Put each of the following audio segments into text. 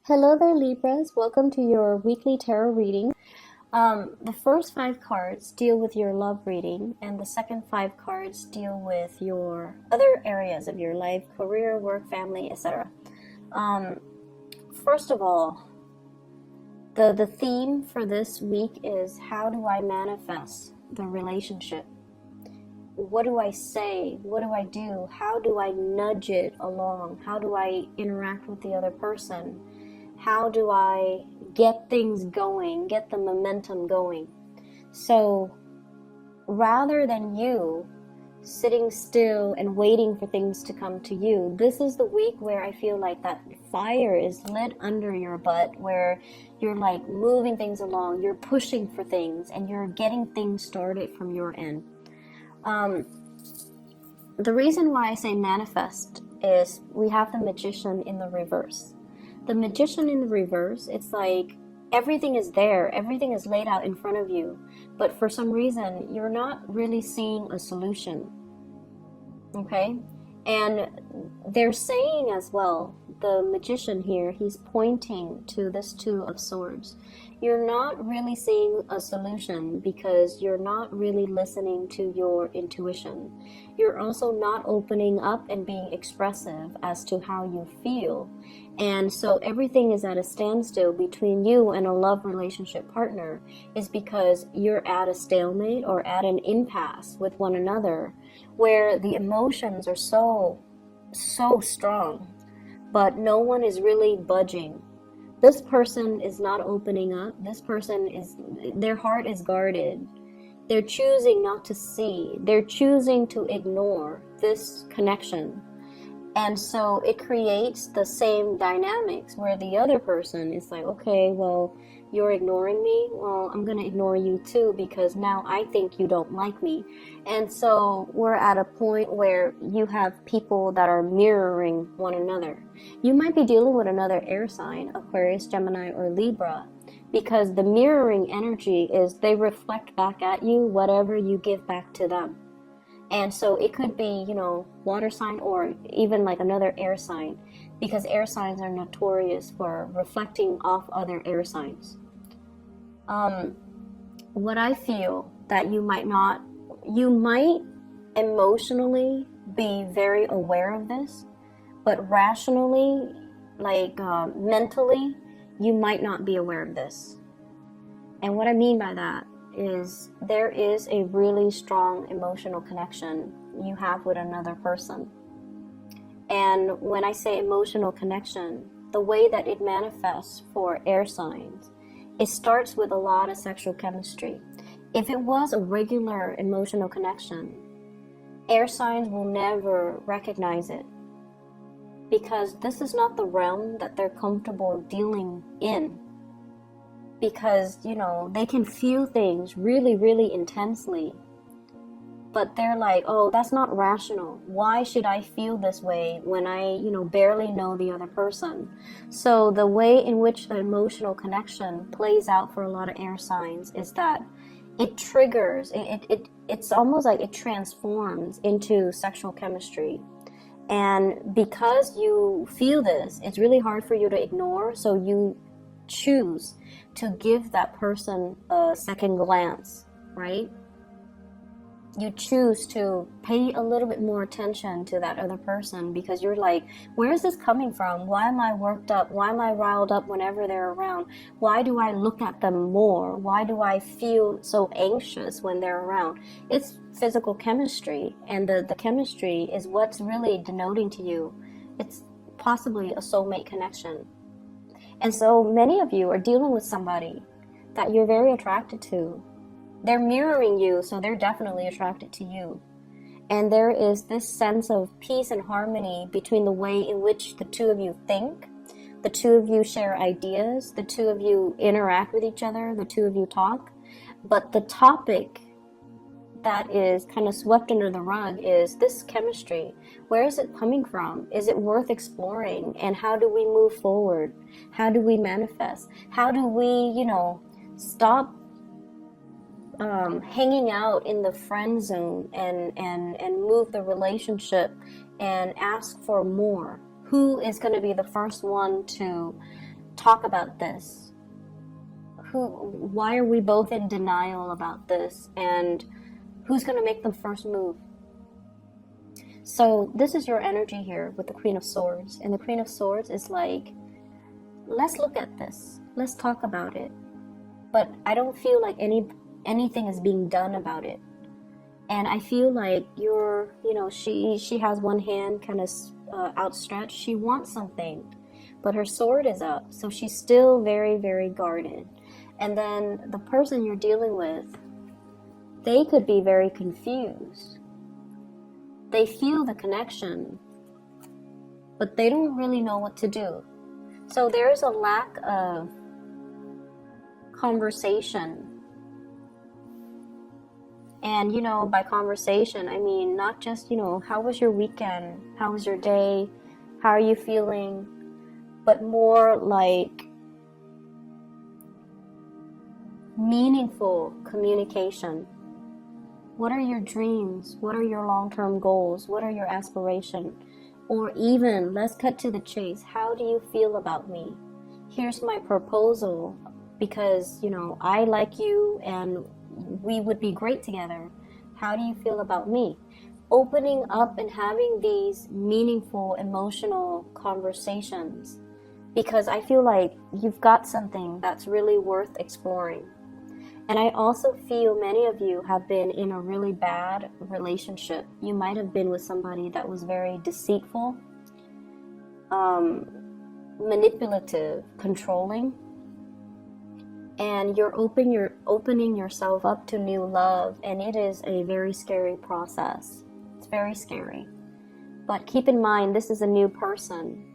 Hello there, Libras. Welcome to your weekly tarot reading. The first 5 cards deal with your love reading, and the second 5 cards deal with your other areas of your life, career, work, family, etc. First of all, the theme for this week is how do I manifest the relationship? What do I say? What do I do? How do I nudge it along? How do I interact with the other person? How do I get things going, get the momentum going? So rather than you sitting still and waiting for things to come to you, this is the week where I feel like that fire is lit under your butt, where you're like moving things along, you're pushing for things, and you're getting things started from your end. The reason why I say manifest is we have the Magician in the reverse. The Magician in the reverse, it's like everything is there, everything is laid out in front of you, but for some reason you're not really seeing a solution. Okay? And they're saying as well, the Magician here, he's pointing to this Two of Swords. You're not really seeing a solution because you're not really listening to your intuition. You're also not opening up and being expressive as to how you feel. And so everything is at a standstill between you and a love relationship partner is because you're at a stalemate or at an impasse with one another, where the emotions are so strong, but no one is really budging. This person is not opening up. This person is, their heart is guarded. They're choosing not to see. They're choosing to ignore this connection. And so it creates the same dynamics where the other person is like, okay, well, you're ignoring me. Well, I'm going to ignore you too because now I think you don't like me. And so we're at a point where you have people that are mirroring one another. You might be dealing with another air sign, Aquarius, Gemini, or Libra, because the mirroring energy is they reflect back at you whatever you give back to them. And so it could be, water sign or even like another air sign, because air signs are notorious for reflecting off other air signs. What I feel that you might emotionally be very aware of this, but rationally, mentally, you might not be aware of this. And what I mean by that is there is a really strong emotional connection you have with another person. And when I say emotional connection, the way that it manifests for air signs, it starts with a lot of sexual chemistry. If it was a regular emotional connection, air signs will never recognize it, because this is not the realm that they're comfortable dealing in. Because, they can feel things really, really intensely. But they're like, oh, that's not rational. Why should I feel this way when I, barely know the other person? So the way in which the emotional connection plays out for a lot of air signs is that it triggers, it's almost like it transforms into sexual chemistry. And because you feel this, it's really hard for you to ignore, so you choose to give that person a second glance, right? You choose to pay a little bit more attention to that other person because you're like, where is this coming from? Why am I worked up? Why am I riled up whenever they're around? Why do I look at them more? Why do I feel so anxious when they're around? It's physical chemistry, and the chemistry is what's really denoting to you. It's possibly a soulmate connection. And so many of you are dealing with somebody that you're very attracted to. They're mirroring you, so they're definitely attracted to you. And there is this sense of peace and harmony between the way in which the two of you think, the two of you share ideas, the two of you interact with each other, the two of you talk. But the topic that is kind of swept under the rug is this chemistry. Where is it coming from? Is it worth exploring? And how do we move forward? How do we manifest? How do we, stop hanging out in the friend zone and move the relationship and ask for more? Who is going to be the first one to talk about this? Why are we both in denial about this? And who's going to make the first move? So this is your energy here with the Queen of Swords. And the Queen of Swords is like, let's look at this. Let's talk about it. But I don't feel like anything is being done about it. And I feel like she has one hand kind of outstretched. She wants something, but her sword is up. So she's still very, very guarded. And then the person you're dealing with, they could be very confused. They feel the connection, but they don't really know what to do. So there's a lack of conversation. And, by conversation, I mean, not just, how was your weekend? How was your day? How are you feeling? But more like meaningful communication. What are your dreams? What are your long-term goals? What are your aspirations? Or even, let's cut to the chase. How do you feel about me? Here's my proposal because, I like you and we would be great together. How do you feel about me? Opening up and having these meaningful, emotional conversations, because I feel like you've got something that's really worth exploring. And I also feel many of you have been in a really bad relationship. You might have been with somebody that was very deceitful, manipulative, controlling. And you're opening yourself up to new love, and it is a very scary process. It's very scary. But keep in mind, this is a new person.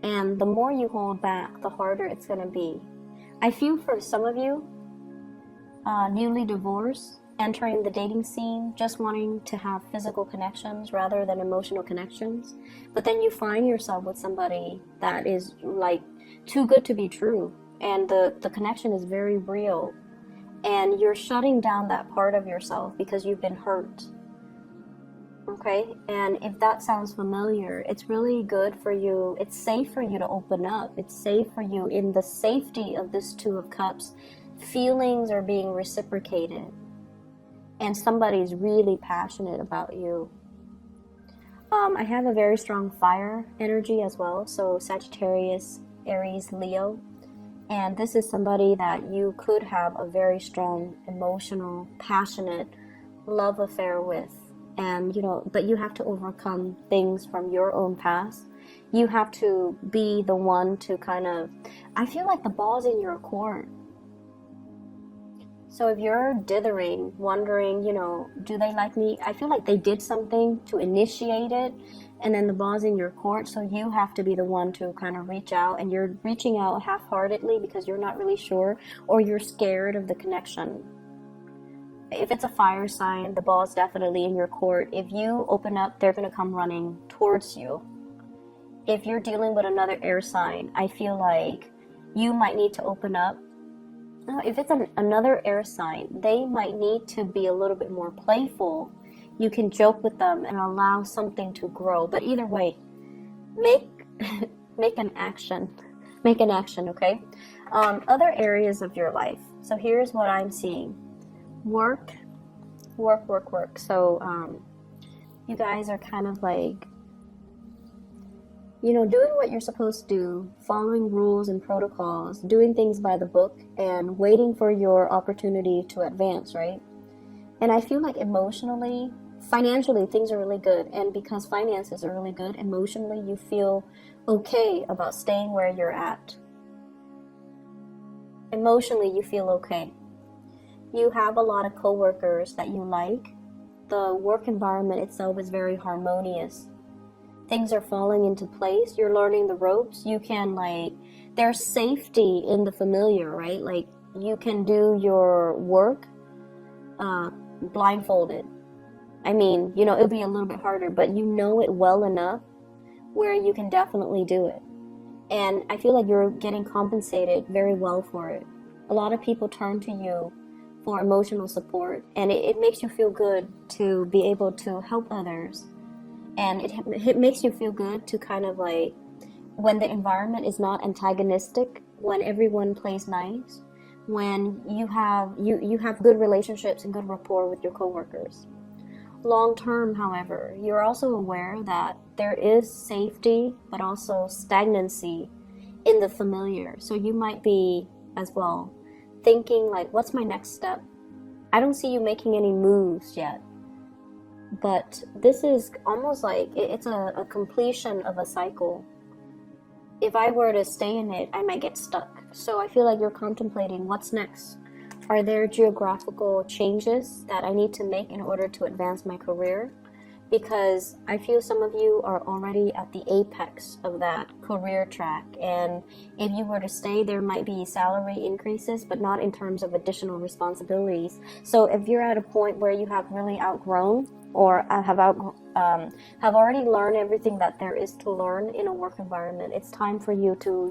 And the more you hold back, the harder it's going to be. I feel for some of you, newly divorced, entering the dating scene, just wanting to have physical connections rather than emotional connections. But then you find yourself with somebody that is like too good to be true. And the connection is very real. And you're shutting down that part of yourself because you've been hurt. Okay? And if that sounds familiar, it's really good for you. It's safe for you to open up. It's safe for you in the safety of this Two of Cups. Feelings are being reciprocated. And somebody's really passionate about you. I have a very strong fire energy as well. So Sagittarius, Aries, Leo. And this is somebody that you could have a very strong, emotional, passionate love affair with. And, but you have to overcome things from your own past. You have to be the one to I feel like the ball's in your court. So if you're dithering, wondering, do they like me? I feel like they did something to initiate it. And then the ball's in your court, so you have to be the one to reach out, and you're reaching out half-heartedly because you're not really sure, or you're scared of the connection. If it's a fire sign, the ball's definitely in your court. If you open up, they're going to come running towards you. If you're dealing with another air sign, I feel like you might need to open up. If it's another air sign, they might need to be a little bit more playful. You can joke with them and allow something to grow. But either way, make an action. Make an action, okay? Other areas of your life. So here's what I'm seeing. Work. So you guys are doing what you're supposed to do, following rules and protocols, doing things by the book, and waiting for your opportunity to advance, right? And I feel like emotionally, financially, things are really good. And because finances are really good, emotionally, you feel okay about staying where you're at. Emotionally, you feel okay. You have a lot of coworkers that you like. The work environment itself is very harmonious. Things are falling into place. You're learning the ropes. You can there's safety in the familiar, right? Like you can do your work blindfolded. I mean, it'll be a little bit harder, but you know it well enough where you can definitely do it. And I feel like you're getting compensated very well for it. A lot of people turn to you for emotional support, and it makes you feel good to be able to help others. And it makes you feel good to when the environment is not antagonistic, when everyone plays nice, when you have good relationships and good rapport with your coworkers. Long term, however, you're also aware that there is safety but also stagnancy in the familiar. So you might be as well thinking like, what's my next step? I don't see you making any moves yet, but this is almost like it's a completion of a cycle. If I were to stay in it, I might get stuck. So I feel like you're contemplating what's next. Are there geographical changes that I need to make in order to advance my career? Because I feel some of you are already at the apex of that career track, and if you were to stay, there might be salary increases, but not in terms of additional responsibilities. So if you're at a point where you have really outgrown or have already learned everything that there is to learn in a work environment, it's time for you to,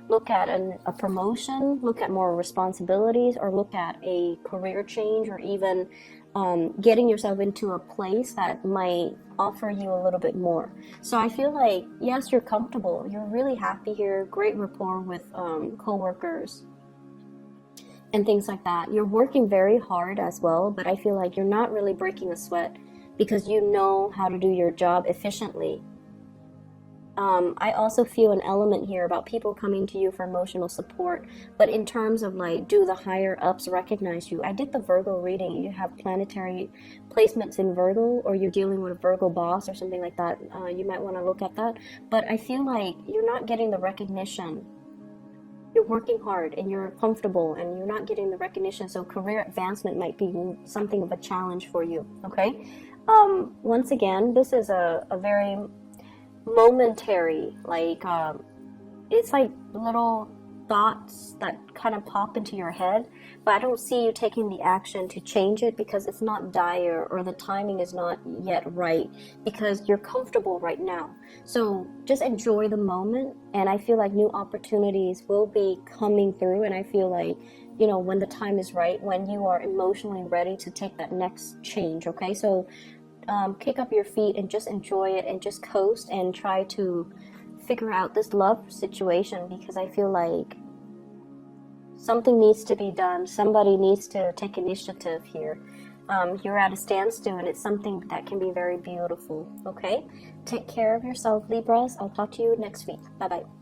look at a promotion, look at more responsibilities, or look at a career change, or even getting yourself into a place that might offer you a little bit more. So I feel like, yes, you're comfortable, you're really happy here, great rapport with co-workers and things like that. You're working very hard as well, but I feel like you're not really breaking a sweat because you know how to do your job efficiently. I also feel an element here about people coming to you for emotional support, but in terms of like, do the higher ups recognize you? I did the Virgo reading. You have planetary placements in Virgo, or you're dealing with a Virgo boss or something like that. You might want to look at that. But I feel like you're not getting the recognition. You're working hard and you're comfortable and you're not getting the recognition, so career advancement might be something of a challenge for you, okay? Once again, this is a very momentary, like it's like little thoughts that kind of pop into your head, but I don't see you taking the action to change it because it's not dire, or the timing is not yet right, because you're comfortable right now. So just enjoy the moment, and I feel like new opportunities will be coming through, and I feel like, when the time is right, when you are emotionally ready to take that next change, okay? So kick up your feet and just enjoy it and just coast and try to figure out this love situation, because I feel like something needs to be done. Somebody needs to take initiative here. You're at a standstill, and it's something that can be very beautiful, okay? Take care of yourself, Libras. I'll talk to you next week. Bye-bye.